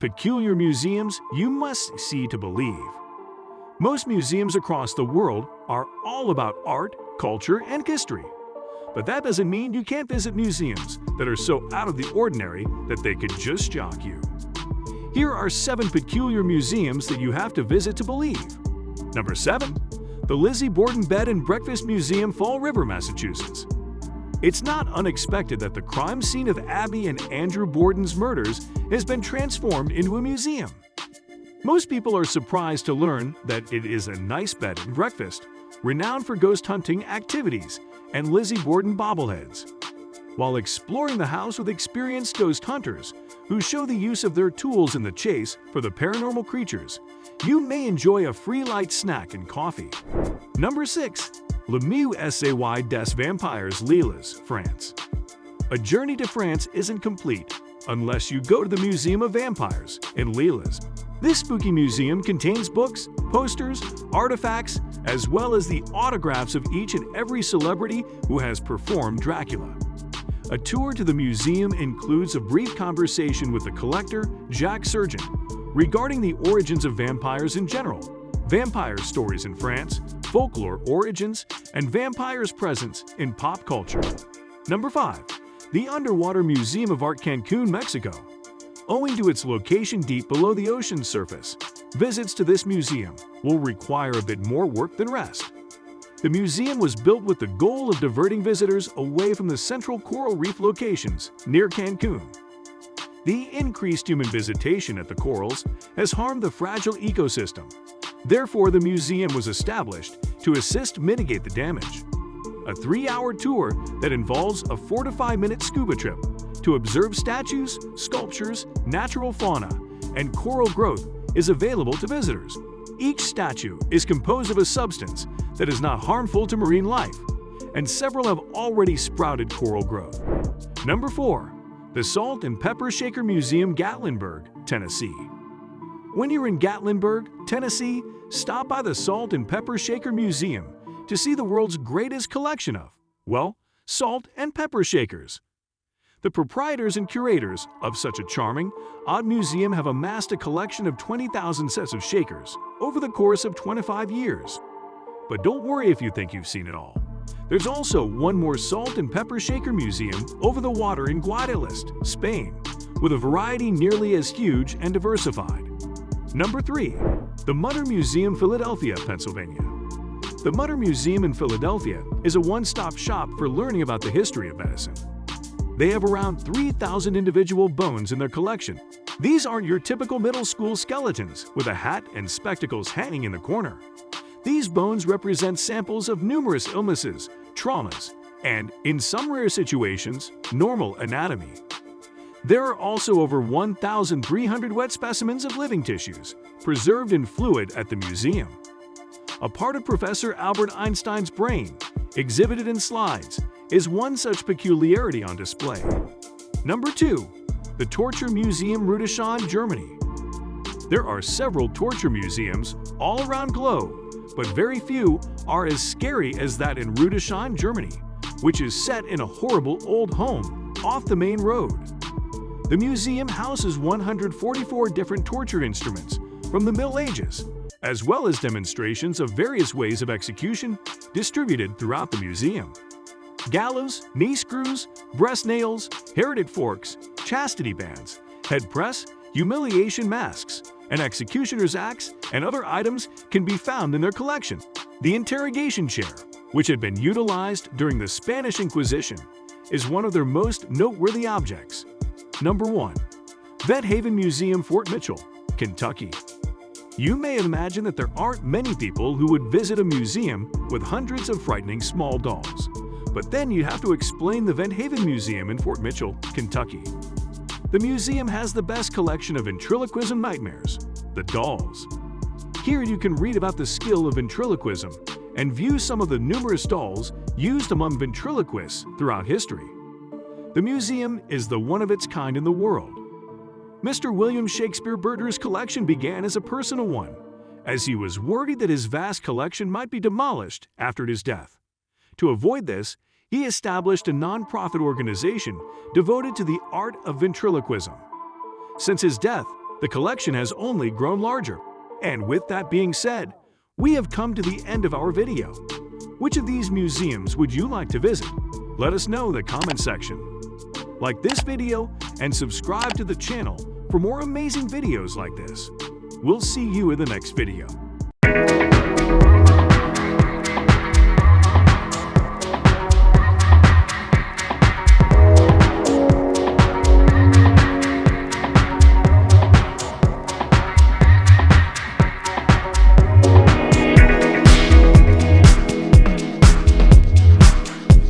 Peculiar museums you must see to believe. Most museums across the world are all about art, culture, and history. But that doesn't mean you can't visit museums that are so out of the ordinary that they could just shock you. Here are 7 peculiar museums that you have to visit to believe. Number 7. The Lizzie Borden Bed and Breakfast Museum, Fall River, Massachusetts. It's not unexpected that the crime scene of Abby and Andrew Borden's murders has been transformed into a museum. Most people are surprised to learn that it is a nice bed and breakfast, renowned for ghost hunting activities and Lizzie Borden bobbleheads. While exploring the house with experienced ghost hunters who show the use of their tools in the chase for the paranormal creatures, you may enjoy a free light snack and coffee. Number 6. Lemieux Essay des Vampires, Lilles, France. A journey to France isn't complete unless you go to the Museum of Vampires in Lilles. This spooky museum contains books, posters, artifacts, as well as the autographs of each and every celebrity who has performed Dracula. A tour to the museum includes a brief conversation with the collector, Jacques Surgeon, regarding the origins of vampires in general, vampire stories in France, folklore origins, and vampires' presence in pop culture. Number 5. The Underwater Museum of Art, Cancun, Mexico. Owing to its location deep below the ocean's surface, visits to this museum will require a bit more work than rest. The museum was built with the goal of diverting visitors away from the central coral reef locations near Cancun. The increased human visitation at the corals has harmed the fragile ecosystem. Therefore, the museum was established to assist mitigate the damage. A 3-hour tour that involves a 4 to 5 minute scuba trip to observe statues, sculptures, natural fauna, and coral growth is available to visitors. Each statue is composed of a substance that is not harmful to marine life, and several have already sprouted coral growth. Number 4. The Salt and Pepper Shaker Museum, Gatlinburg, Tennessee. When you're in Gatlinburg, Tennessee, stop by the Salt and Pepper Shaker Museum to see the world's greatest collection of, well, salt and pepper shakers. The proprietors and curators of such a charming, odd museum have amassed a collection of 20,000 sets of shakers over the course of 25 years. But don't worry if you think you've seen it all. There's also one more Salt and Pepper Shaker Museum over the water in Guadalest, Spain, with a variety nearly as huge and diversified. Number 3. The Mutter Museum, Philadelphia, Pennsylvania. The Mutter Museum in Philadelphia is a one-stop shop for learning about the history of medicine. They have around 3,000 individual bones in their collection. These aren't your typical middle school skeletons with a hat and spectacles hanging in the corner. These bones represent samples of numerous illnesses, traumas, and, in some rare situations, normal anatomy. There are also over 1,300 wet specimens of living tissues preserved in fluid at the museum. A part of Professor Albert Einstein's brain, exhibited in slides, is one such peculiarity on display. Number 2. The Torture Museum, Rudesheim, Germany. There are several torture museums all around the globe, but very few are as scary as that in Rudesheim, Germany, which is set in a horrible old home off the main road. The museum houses 144 different torture instruments from the Middle Ages, as well as demonstrations of various ways of execution distributed throughout the museum. Gallows, knee screws, breast nails, heralded forks, chastity bands, head press, humiliation masks, an executioner's axe, and other items can be found in their collection. The interrogation chair, which had been utilized during the Spanish Inquisition, is one of their most noteworthy objects. Number 1. Benthaven Museum, Fort Mitchell, Kentucky. You may imagine that there aren't many people who would visit a museum with hundreds of frightening small dolls. But then you have to explain the Benthaven Museum in Fort Mitchell, Kentucky. The museum has the best collection of ventriloquism nightmares, the dolls. Here you can read about the skill of ventriloquism and view some of the numerous dolls used among ventriloquists throughout history. The museum is the one of its kind in the world. Mr. William Shakespeare Berger's collection began as a personal one, as he was worried that his vast collection might be demolished after his death. To avoid this, he established a non-profit organization devoted to the art of ventriloquism. Since his death, The collection has only grown larger. And with that being said, we have come to the end of our video. Which of these museums would you like to visit? Let us know in the comment section. Like this video and subscribe to the channel for more amazing videos like this. We'll see you in the next video.